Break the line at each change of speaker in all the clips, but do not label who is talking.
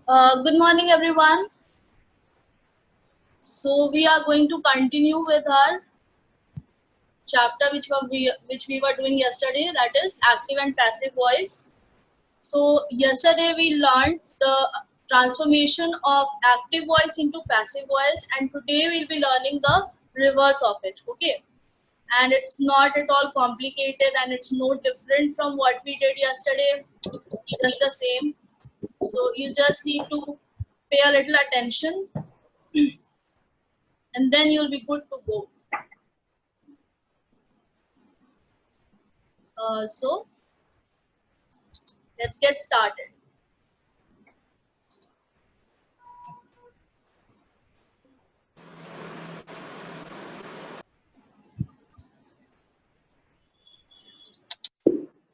Good morning, everyone. So we are going to continue with our chapter which we were doing yesterday. That is active and passive voice. So yesterday we learned the transformation of active voice into passive voice, and today we'll be learning the reverse of it. Okay, and it's not at all complicated, and it's no different from what we did yesterday. Just the same. So you just need to pay a little attention and then you'll be good to go. So let's get started.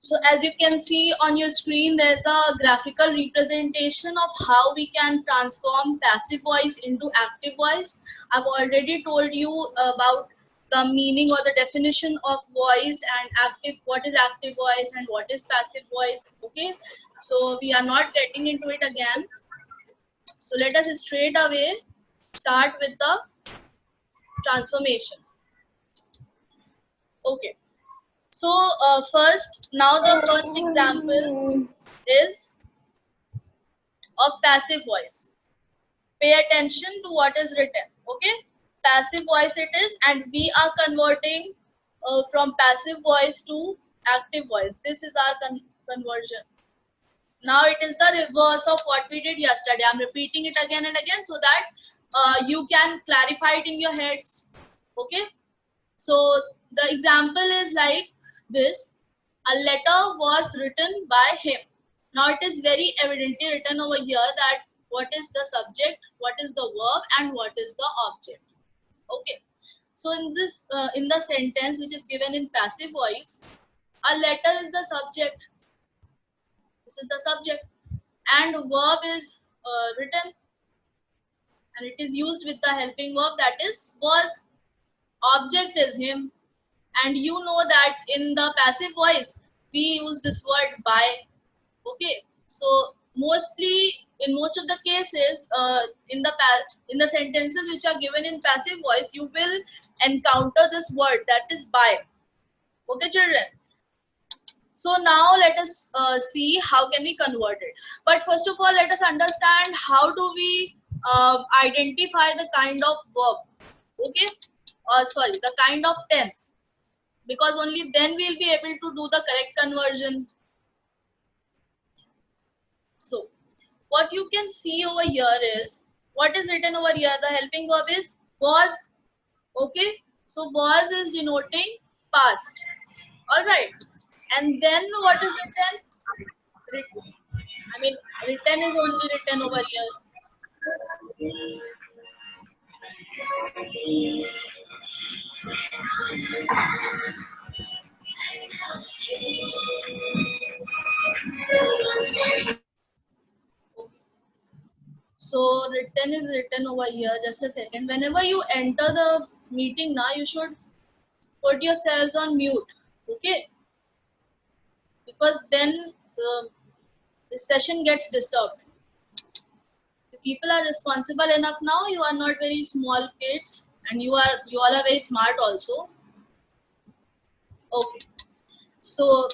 So as you can see on your screen, there's a graphical representation of how we can transform passive voice into active voice. I've already told you about the meaning or the definition of voice and active, what is active voice and what is passive voice. Okay, so we are not getting into it again. So let us straight away start with the transformation. Okay. So now the first example is of passive voice. Pay attention to what is written. Okay, passive voice it is, and we are converting from passive voice to active voice. This is our conversion. Now it is the reverse of what we did yesterday. I'm repeating it again and again so that you can clarify it in your heads. Okay, so the example is like this. A letter was written by him. Now it is very evidently written over here that what is the subject, what is the verb, and what is the object. Okay. So in the sentence which is given in passive voice, a letter is the subject. This is the subject, and verb is written, and it is used with the helping verb, that is was. Object is him, and you know that in the passive voice we use this word by. Okay, so mostly in most of the cases in the sentences which are given in passive voice, you will encounter this word, that is by. Okay, children. So now let us see how can we convert it. But first of all, let us understand how do we identify the kind of verb. Okay, sorry, the kind of tense, because only then we'll be able to do the correct conversion. So what you can see over here is what is written over here. The helping verb is was. Okay, so was is denoting past. All right, and then what is written? I mean, written is only written over here. So written is written over here. Just a second. Whenever you enter the meeting now, you should put yourselves on mute. Okay, because then the session gets disturbed. If people are responsible enough now, you are not very small kids, and you all are very smart also. Okay, so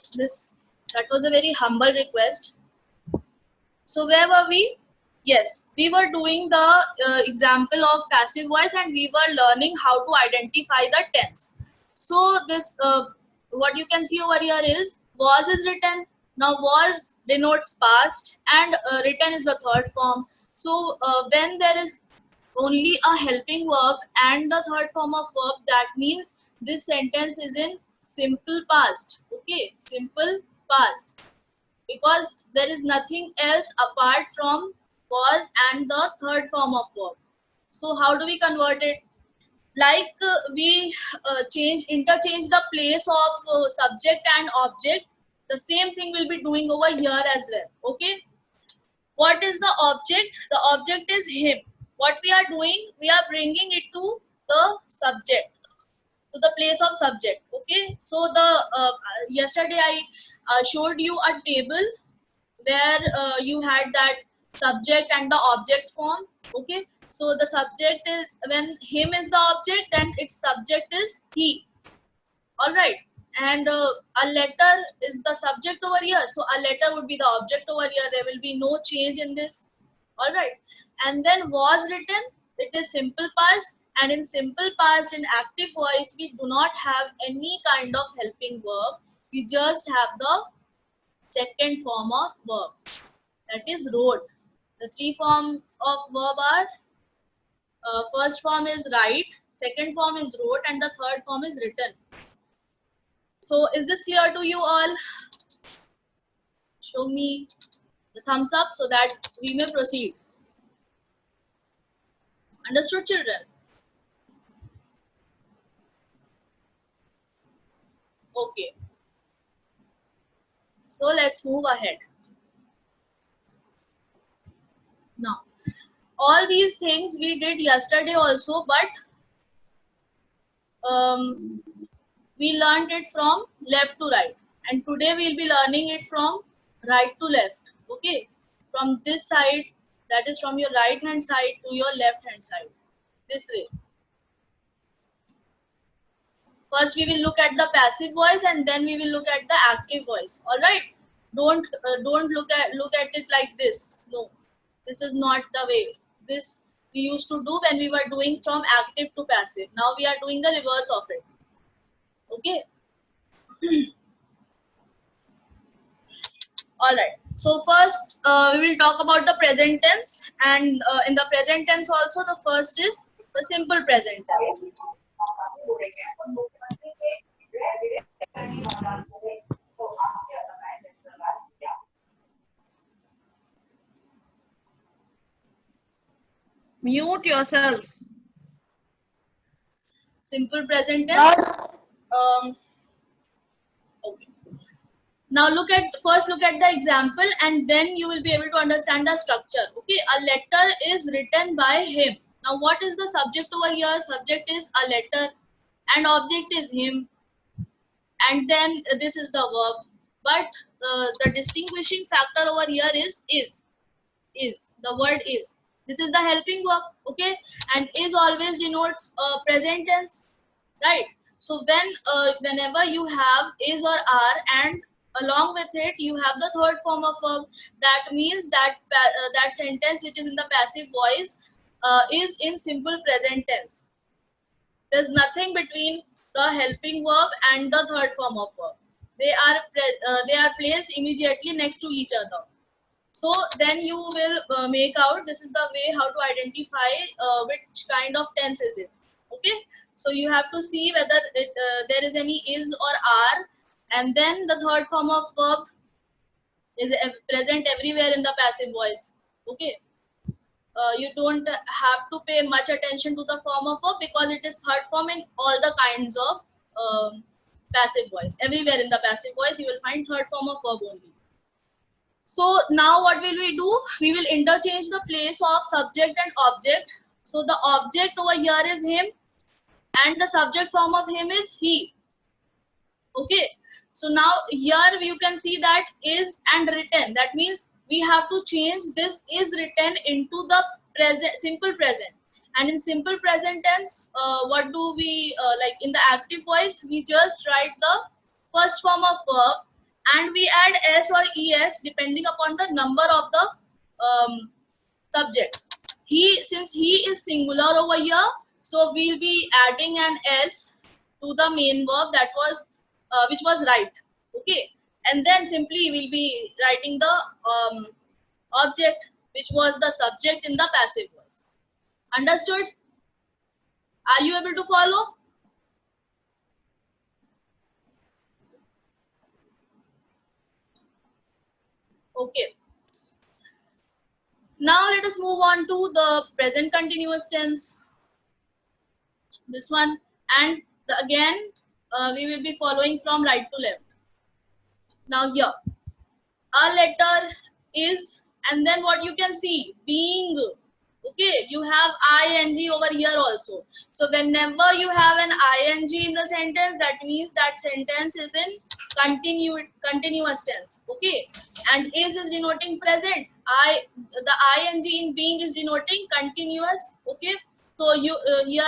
that was a very humble request. So where were we? Yes, we were doing the example of passive voice, and we were learning how to identify the tense. So what you can see over here is was is written. Now was denotes past, and written is the third form. So when there is only a helping verb and the third form of verb, that means this sentence is in simple past. Okay, simple past, because there is nothing else apart from was and the third form of verb. So how do we convert it? Like we interchange the place of subject and object. The same thing we'll be doing over here as well. Okay, what is the object? The object is him. What we are doing, we are bringing it to the subject, to the place of subject. Okay, so the yesterday I showed you a table where you had that subject and the object form. Okay, so the subject is, when him is the object, then its subject is he. All right, and a letter is the subject over here, so a letter would be the object over here. There will be no change in this. All right, and then was written, it is simple past, and in simple past, in active voice, we do not have any kind of helping verb. We just have the second form of verb, that is wrote. The three forms of verb are, first form is write, second form is wrote, and the third form is written. So is this clear to you all? Show me the thumbs up so that we may proceed. Understood, children? Okay. So let's move ahead. Now, all these things we did yesterday also, but we learned it from left to right. And today we'll be learning it from right to left. Okay. From this side, that is from your right hand side to your left hand side. This way. First we will look at the passive voice and then we will look at the active voice. All right. Don't look at it like this. No, this is not the way. This we used to do when we were doing from active to passive. Now we are doing the reverse of it. Okay. All right. So first we will talk about the present tense, and in the present tense also the first is the simple present tense. Mute yourselves. Simple present tense. Okay. Now look at the example and then you will be able to understand the structure. Okay, a letter is written by him. Now what is the subject over here? Subject is a letter and object is him, and then this is the verb. But the distinguishing factor over here is the word is. This is the helping verb. Okay, and is always denotes present tense, right? So whenever you have is or are, and along with it you have the third form of verb, that means that that sentence which is in the passive voice is in simple present tense. There's nothing between the helping verb and the third form of verb. They are placed immediately next to each other. So then you will make out, this is the way how to identify which kind of tense is it. Okay, so you have to see whether there is any is or are, and then the third form of verb is present everywhere in the passive voice. Okay, you don't have to pay much attention to the form of verb because it is third form in all the kinds of passive voice. Everywhere in the passive voice you will find third form of verb only. So now what will we do? We will interchange the place of subject and object. So the object over here is him and the subject form of him is he. Okay. So now here you can see that is and written. That means we have to change this is written into the present, simple present. And in simple present tense, what do we like in the active voice? We just write the first form of verb and we add s or es depending upon the number of the subject. Since he is singular over here, so we'll be adding an s to the main verb that was which was right. Okay, and then simply we'll be writing the object which was the subject in the passive voice. Understood? Are you able to follow? Okay. Now let us move on to the present continuous tense. This one, and again we will be following from right to left. Now here, a letter is, and then what you can see, being. Okay, you have ing over here also. So whenever you have an ing in the sentence, that means that sentence is in continuous tense. Okay, and is denoting present. The ing in being is denoting continuous. Okay, so you here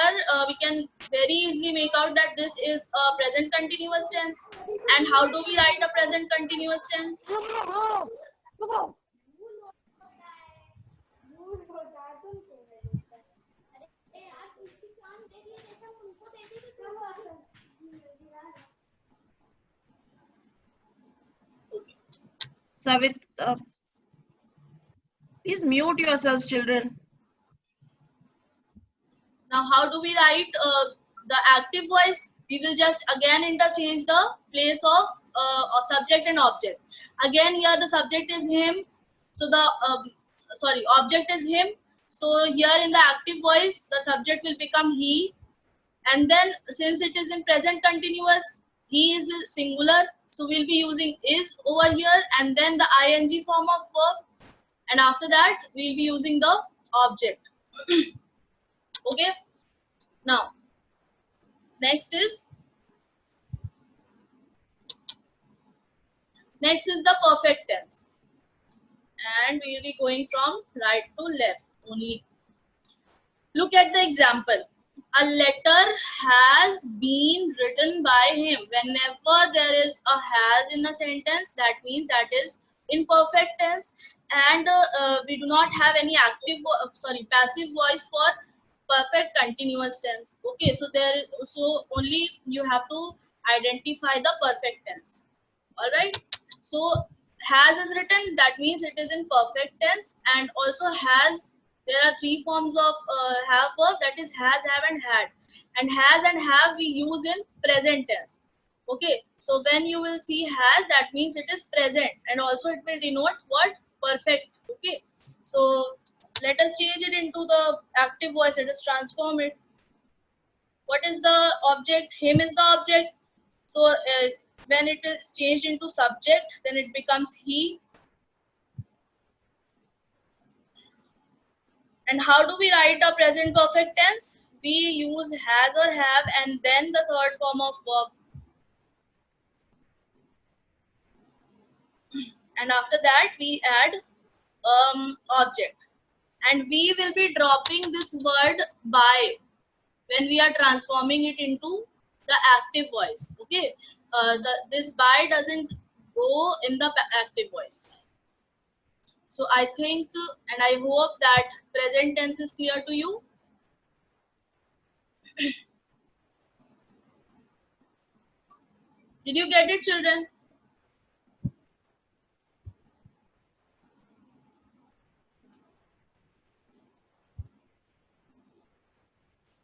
we can very easily make out that this is a present continuous tense. And how do we write a present continuous tense?
Savit, please mute yourselves, children.
Now, how do we write the active voice? We will just again interchange the place of subject and object. Again, here the subject is him. So the object is him. So here in the active voice, the subject will become he. And then since it is in present continuous, he is singular. So we'll be using is over here and then the ing form of verb. And after that, we'll be using the object. Okay. Now, next is the perfect tense. And we will be going from right to left only. Look at the example. A letter has been written by him. Whenever there is a has in a sentence, that means that is in perfect tense. And we do not have any passive voice for perfect continuous tense. Okay, so so only you have to identify the perfect tense. All right, so has is written, that means it is in perfect tense. And also has, there are three forms of have verb, that is has, have and had. And has and have we use in present tense. Okay, so when you will see has, that means it is present, and also it will denote what? Perfect. Okay, so let us change it into the active voice. Let us transform it. What is the object? Him is the object. So when it is changed into subject, then it becomes he. And how do we write a present perfect tense? We use has or have and then the third form of verb. And after that, we add object. And we will be dropping this word by when we are transforming it into the active voice. Okay, this by doesn't go in the active voice. So I think and I hope that present tense is clear to you. Did you get it, children?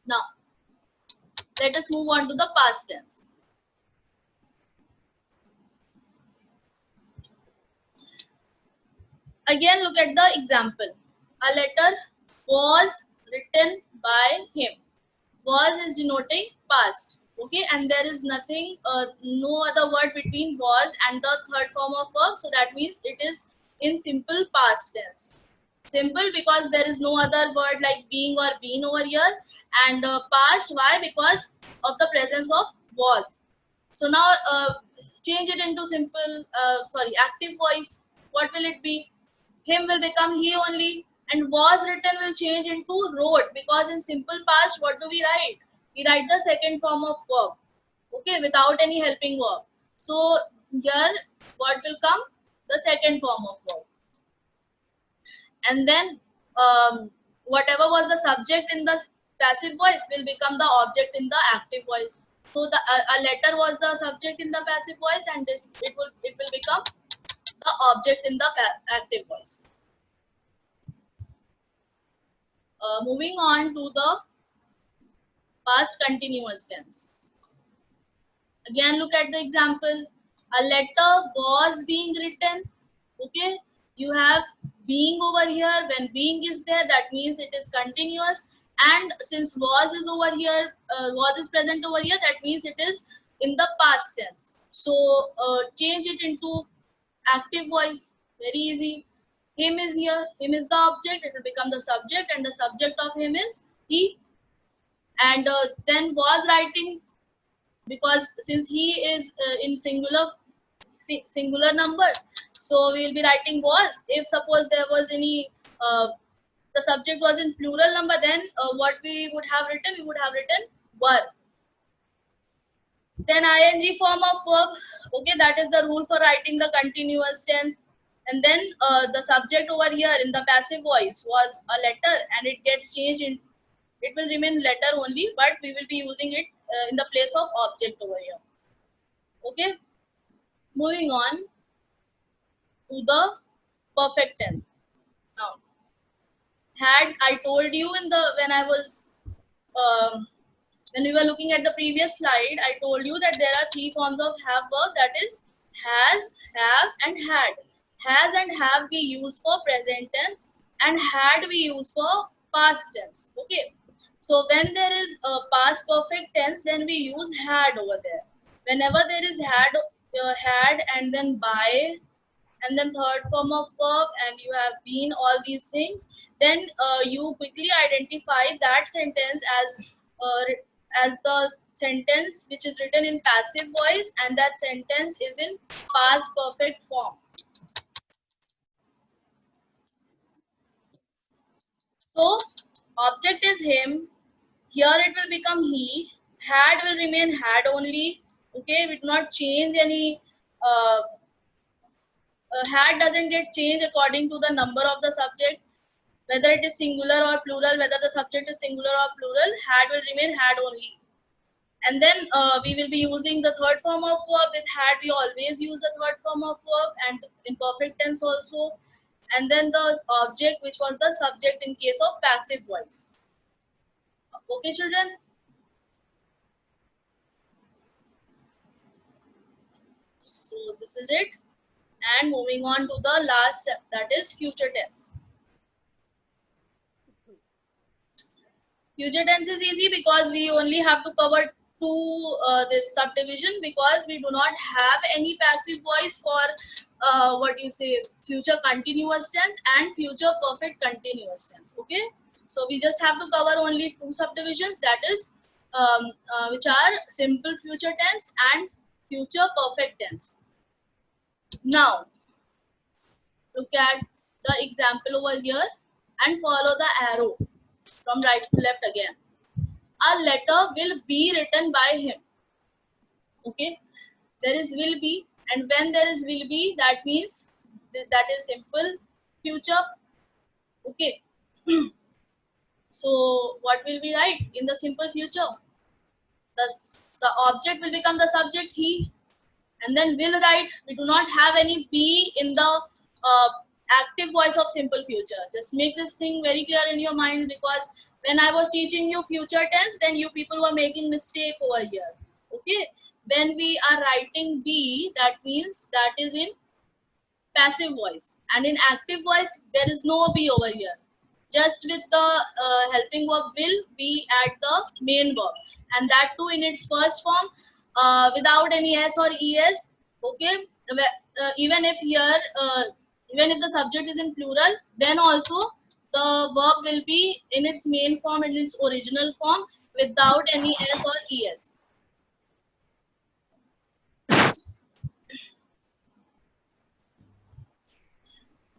Now, let us move on to the past tense. Again, look at the example. A letter was written by him. Was is denoting past. Okay, and there is nothing, no other word between was and the third form of verb. So that means it is in simple past tense. Simple because there is no other word like being or been over here. And past, why? Because of the presence of was. So now change it into simple, active voice. What will it be? Him will become he only, and was written will change into wrote, because in simple past, what do we write? We write the second form of verb, okay, without any helping verb. So here, what will come? The second form of verb. And then whatever was the subject in the passive voice will become the object in the active voice. So the a letter was the subject in the passive voice, and it will become the object in the active voice. Moving on to the past continuous tense. Again, look at the example. A letter was being written. Okay, you have being over here. When being is there, that means it is continuous. And since was is over here, was is present over here, that means it is in the past tense. So change it into active voice. Very easy. Him is here. Him is the object. It will become the subject, and the subject of him is he. And then was writing, because since he is in singular number, so we will be writing was. If suppose there was any the subject was in plural number, then what we would have written? We would have written were. Then ing form of verb. Okay, that is the rule for writing the continuous tense. And then the subject over here in the passive voice was a letter, and it gets changed in. It will remain letter only, but we will be using it in the place of object over here. Okay. Moving on to the perfect tense. Now, had I told you in the when we were looking at the previous slide, I told you that there are three forms of have verb, that is has, have, and had. Has and have we use for present tense, and had we use for past tense. Okay. So when there is a past perfect tense, then we use had over there. Whenever there is had and then by, and then third form of verb, and you have been, all these things, then you quickly identify that sentence as the sentence which is written in passive voice, and that sentence is in past perfect form. So object is him. Here it will become he. Had will remain had only. Okay, we do not change any. Had doesn't get changed according to the number of the subject, whether it is singular or plural, whether the subject is singular or plural. Had will remain had only. And then we will be using the third form of verb. With had, we always use the third form of verb, and in perfect tense also. And then the object, which was the subject in case of passive voice. Okay, children? So this is it. And moving on to the last step, that is future tense. Future tense is easy because we only have to cover this subdivision, because we do not have any passive voice for future continuous tense and future perfect continuous tense. Okay, so we just have to cover only two subdivisions, that is which are simple future tense and future perfect tense. Now look at the example over here and follow the arrow from right to left again. A letter will be written by him. Okay, there is will be, and when there is will be, that means that is simple future. Okay. So what will we write in the simple future? The object will become the subject he, and then will write. We do not have any be in the active voice of simple future. Just make this thing very clear in your mind, because when I was teaching you future tense, then you people were making mistake over here. Okay, when we are writing be, that means that is in passive voice, and in active voice there is no be over here. Just with the helping verb will, we add the main verb, and that too in its first form, without any s or es. Okay, even if here even if the subject is in plural, then also the verb will be in its main form, in its original form, without any s or es.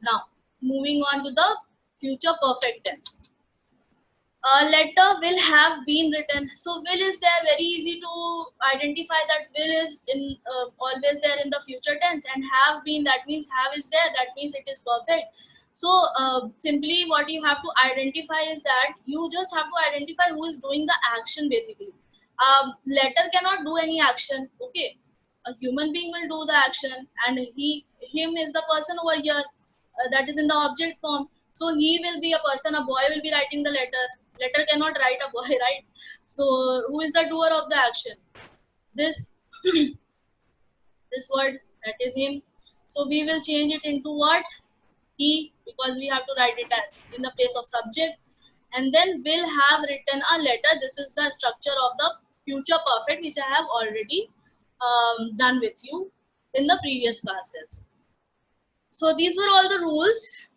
Now moving on to the future perfect tense. A letter will have been written. So will is there, very easy to identify that will is in always there in the future tense, and have been, that means have is there, that means it is perfect. So simply what you have to identify is that you just have to identify who is doing the action basically. Letter cannot do any action. Okay, a human being will do the action, and him is the person over here, that is in the object form. So he will be a person, a boy will be writing the letter. Letter cannot write a boy, right? So who is the doer of the action? This this word, that is him. So we will change it into what? He, because we have to write it as in the place of subject. And then will have written a letter. This is the structure of the future perfect, which I have already done with you in the previous classes. So these were all the rules